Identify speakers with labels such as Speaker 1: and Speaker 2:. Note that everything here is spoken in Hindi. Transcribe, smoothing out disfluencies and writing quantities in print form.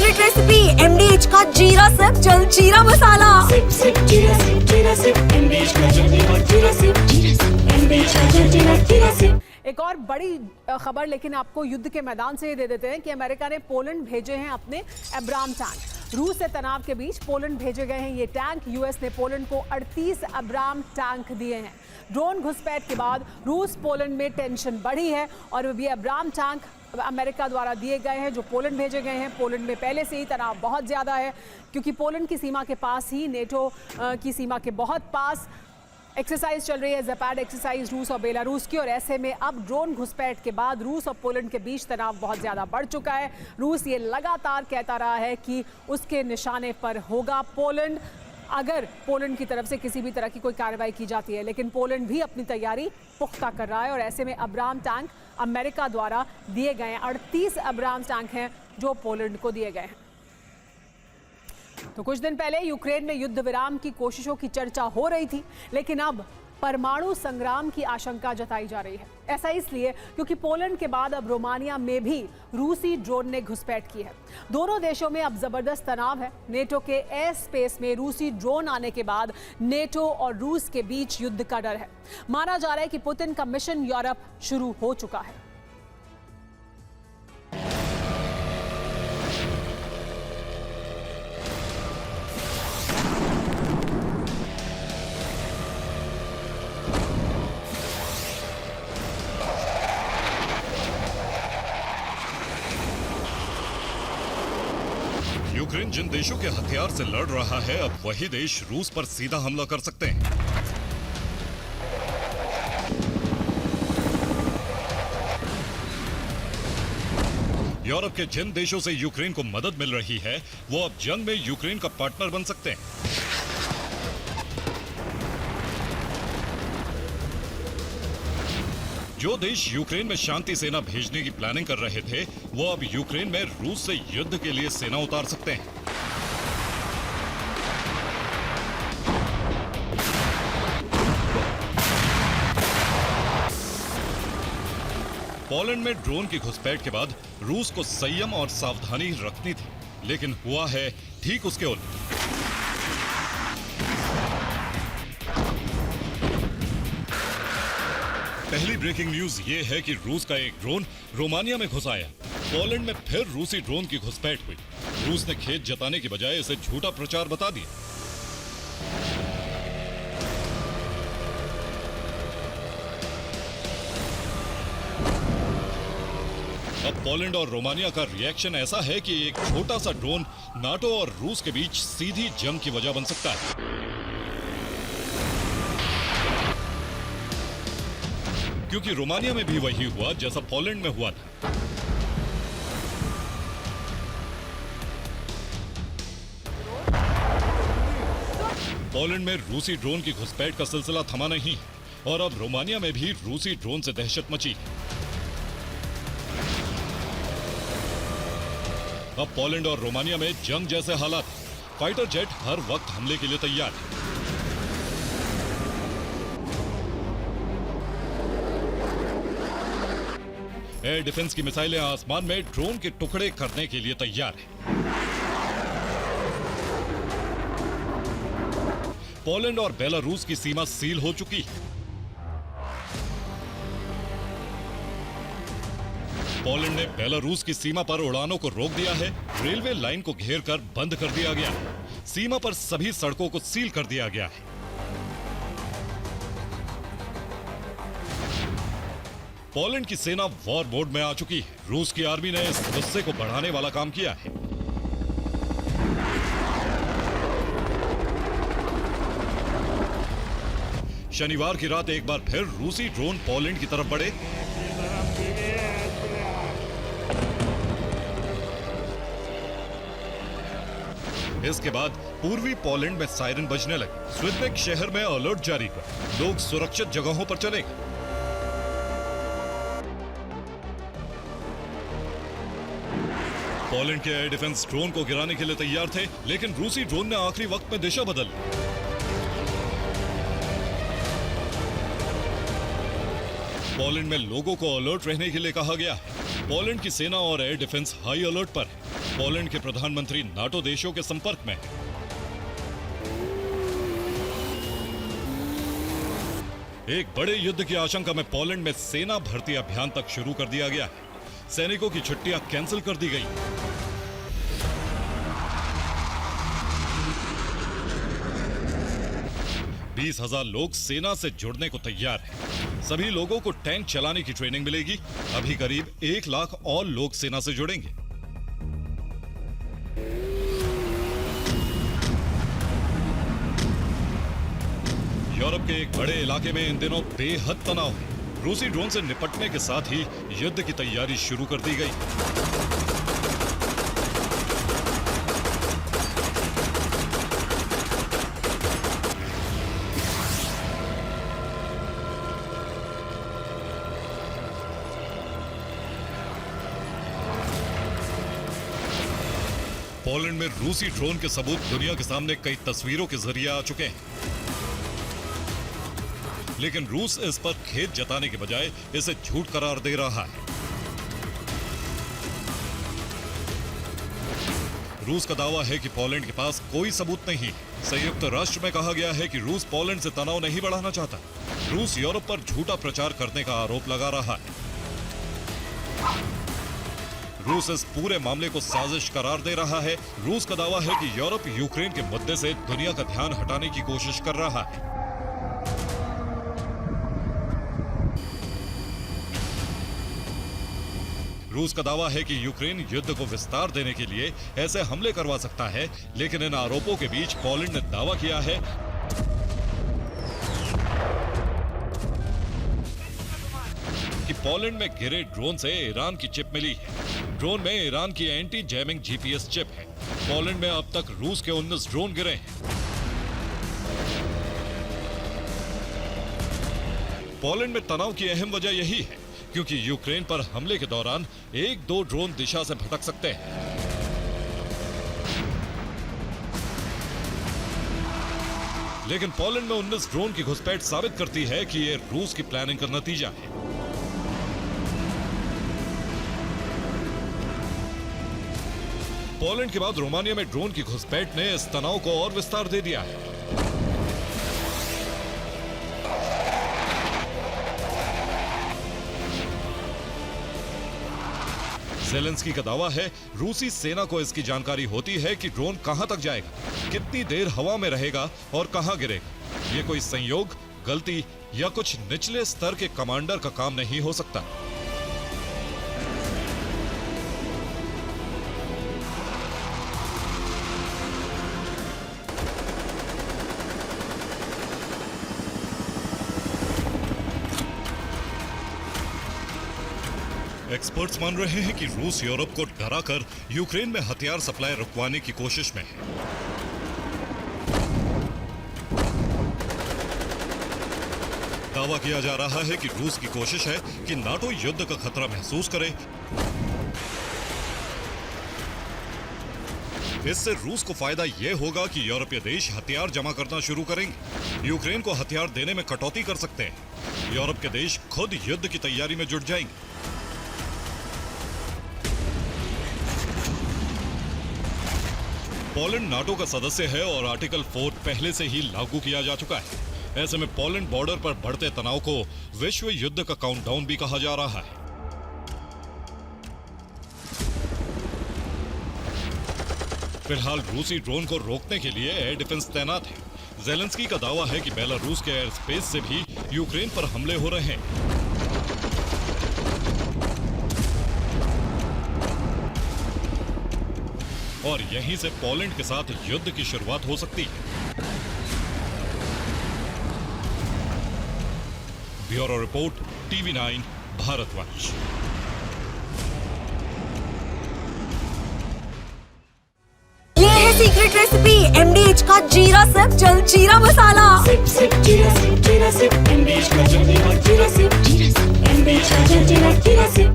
Speaker 1: फेवरेट रेसिपी MDH का जीरा सिप जल जीरा मसाला।
Speaker 2: सिप सिप जीरा सिप MDH का जल्दी और जीरा सिप MDH का जल्दी और जीरा सिप।
Speaker 3: एक और बड़ी खबर लेकिन आपको युद्ध के मैदान से ये दे देते हैं कि अमेरिका ने पोलैंड भेजे हैं अपने एब्राम टैंक। रूस से तनाव के बीच पोलैंड भेजे गए हैं ये टैंक। यूएस ने पोलैंड को 38 एब्राम टैंक दिए हैं। ड्रोन घुसपैठ के बाद रूस पोलैंड में टेंशन बढ़ी है और ये एब्राम टैंक अमेरिका द्वारा दिए गए हैं जो पोलैंड भेजे गए हैं। पोलैंड में पहले से ही तनाव बहुत ज़्यादा है क्योंकि पोलैंड की सीमा के पास ही नेटो की सीमा के बहुत पास एक्सरसाइज चल रही है, ज़ेपैड एक्सरसाइज रूस और बेलारूस की। और ऐसे में अब ड्रोन घुसपैठ के बाद रूस और पोलैंड के बीच तनाव बहुत ज़्यादा बढ़ चुका है। रूस ये लगातार कहता रहा है कि उसके निशाने पर होगा पोलैंड अगर पोलैंड की तरफ से किसी भी तरह की कोई कार्रवाई की जाती है। लेकिन पोलैंड भी अपनी तैयारी पुख्ता कर रहा है और ऐसे में अब्राम टैंक अमेरिका द्वारा दिए गए हैं। 38 अब्राम टैंक हैं जो पोलैंड को दिए गए हैं। तो कुछ दिन पहले यूक्रेन में युद्ध विराम की कोशिशों की चर्चा हो रही थी, लेकिन अब परमाणु संग्राम की आशंका जताई जा रही है। ऐसा इसलिए क्योंकि पोलैंड के बाद अब रोमानिया में भी रूसी ड्रोन ने घुसपैठ की है। दोनों देशों में अब जबरदस्त तनाव है। नेटो के एयर स्पेस में रूसी ड्रोन आने के बाद नेटो और रूस के बीच युद्ध का डर है। माना जा रहा है कि पुतिन का मिशन यूरोप शुरू हो चुका है।
Speaker 4: यूक्रेन जिन देशों के हथियार से लड़ रहा है, अब वही देश रूस पर सीधा हमला कर सकते हैं। यूरोप के जिन देशों से यूक्रेन को मदद मिल रही है, वो अब जंग में यूक्रेन का पार्टनर बन सकते हैं। जो देश यूक्रेन में शांति सेना भेजने की प्लानिंग कर रहे थे, वो अब यूक्रेन में रूस से युद्ध के लिए सेना उतार सकते हैं। पोलैंड में ड्रोन की घुसपैठ के बाद रूस को संयम और सावधानी रखनी थी, लेकिन हुआ है ठीक उसके उल्ट। पहली ब्रेकिंग न्यूज ये है कि रूस का एक ड्रोन रोमानिया में घुस आया। पोलैंड में फिर रूसी ड्रोन की घुसपैठ हुई। रूस ने खेद जताने की बजाय इसे झूठा प्रचार बता दिया। अब पोलैंड और रोमानिया का रिएक्शन ऐसा है कि एक छोटा सा ड्रोन नाटो और रूस के बीच सीधी जंग की वजह बन सकता है। क्योंकि रोमानिया में भी वही हुआ जैसा पोलैंड में हुआ था। पोलैंड में रूसी ड्रोन की घुसपैठ का सिलसिला थमा नहीं और अब रोमानिया में भी रूसी ड्रोन से दहशत मची। अब पोलैंड और रोमानिया में जंग जैसे हालात। फाइटर जेट हर वक्त हमले के लिए तैयार है। एयर डिफेंस की मिसाइलें आसमान में ड्रोन के टुकड़े करने के लिए तैयार है। पोलैंड और बेलारूस की सीमा सील हो चुकी है। पोलैंड ने बेलारूस की सीमा पर उड़ानों को रोक दिया है। रेलवे लाइन को घेर कर बंद कर दिया गया है। सीमा पर सभी सड़कों को सील कर दिया गया है। पोलैंड की सेना वॉर मोड में आ चुकी है। रूस की आर्मी ने इस गुस्से को बढ़ाने वाला काम किया है। शनिवार की रात एक बार फिर रूसी ड्रोन पोलैंड की तरफ बढ़े। इसके बाद पूर्वी पोलैंड में सायरन बजने लगे। स्विडबेक शहर में अलर्ट जारी कर लोग सुरक्षित जगहों पर चले गए। पोलैंड के एयर डिफेंस ड्रोन को गिराने के लिए तैयार थे, लेकिन रूसी ड्रोन ने आखिरी वक्त में दिशा बदल ली। पोलैंड में लोगों को अलर्ट रहने के लिए कहा गया है। पोलैंड की सेना और एयर डिफेंस हाई अलर्ट पर है। पोलैंड के प्रधानमंत्री नाटो देशों के संपर्क में हैं। एक बड़े युद्ध की आशंका में पोलैंड में सेना भर्ती अभियान तक शुरू कर दिया गया है। सैनिकों की छुट्टियां कैंसिल कर दी गई। हैं। 20,000 लोग सेना से जुड़ने को तैयार हैं। सभी लोगों को टैंक चलाने की ट्रेनिंग मिलेगी। अभी करीब 1 लाख और लोग सेना से जुड़ेंगे। यूरोप के एक बड़े इलाके में इन दिनों बेहद तनाव है। रूसी ड्रोन से निपटने के साथ ही युद्ध की तैयारी शुरू कर दी गई। पोलैंड में रूसी ड्रोन के सबूत दुनिया के सामने कई तस्वीरों के जरिए आ चुके हैं, लेकिन रूस इस पर खेद जताने के बजाय इसे झूठ करार दे रहा है। रूस का दावा है कि पोलैंड के पास कोई सबूत नहीं है। संयुक्त राष्ट्र में कहा गया है कि रूस पोलैंड से तनाव नहीं बढ़ाना चाहता। रूस यूरोप पर झूठा प्रचार करने का आरोप लगा रहा है। रूस इस पूरे मामले को साजिश करार दे रहा है। रूस का दावा है कि यूरोप यूक्रेन के मुद्दे से दुनिया का ध्यान हटाने की कोशिश कर रहा है। रूस का दावा है कि यूक्रेन युद्ध को विस्तार देने के लिए ऐसे हमले करवा सकता है, लेकिन इन आरोपों के बीच पोलैंड ने दावा किया है कि पोलैंड में गिरे ड्रोन से ईरान की चिप मिली है। ड्रोन में ईरान की एंटी जैमिंग जीपीएस चिप है। पोलैंड में अब तक रूस के 19 ड्रोन गिरे हैं। पोलैंड में तनाव की अहम वजह यही है क्योंकि यूक्रेन पर हमले के दौरान 1-2 ड्रोन दिशा से भटक सकते हैं। लेकिन पोलैंड में 19 ड्रोन की घुसपैठ साबित करती है कि यह रूस की प्लानिंग का नतीजा है। पोलैंड के बाद रोमानिया में ड्रोन की घुसपैठ ने इस तनाव को और विस्तार दे दिया है। ज़ेलेंस्की का दावा है रूसी सेना को इसकी जानकारी होती है कि ड्रोन कहां तक जाएगा, कितनी देर हवा में रहेगा और कहां गिरेगा। यह कोई संयोग, गलती या कुछ निचले स्तर के कमांडर का काम नहीं हो सकता। एक्सपर्ट्स मान रहे हैं कि रूस यूरोप को डराकर यूक्रेन में हथियार सप्लाई रुकवाने की कोशिश में है। दावा किया जा रहा है कि रूस की कोशिश है कि नाटो युद्ध का खतरा महसूस करे। इससे रूस को फायदा यह होगा कि यूरोपीय देश हथियार जमा करना शुरू करेंगे। यूक्रेन को हथियार देने में कटौती कर सकते हैं। यूरोप के देश खुद युद्ध की तैयारी में जुट जाएंगे। पोलैंड नाटो का सदस्य है और आर्टिकल 4 पहले से ही लागू किया जा चुका है। ऐसे में पोलैंड बॉर्डर पर बढ़ते तनाव को विश्व युद्ध का काउंटडाउन भी कहा जा रहा है। फिलहाल रूसी ड्रोन को रोकने के लिए एयर डिफेंस तैनात है। ज़ेलेंस्की का दावा है कि बेलारूस के एयर स्पेस से भी यूक्रेन पर हमले हो रहे हैं। और यहीं से पोलैंड के साथ युद्ध की शुरुआत हो सकती है। Bureau report, TV9 भारतवंश।
Speaker 1: ये है सीक्रेट रेसिपी MDH का जीरा सिप जल जीरा मसाला।
Speaker 2: सिप सिप जीरा सिप MDH का जल जीरा सिप MDH का जल जीरा सिप।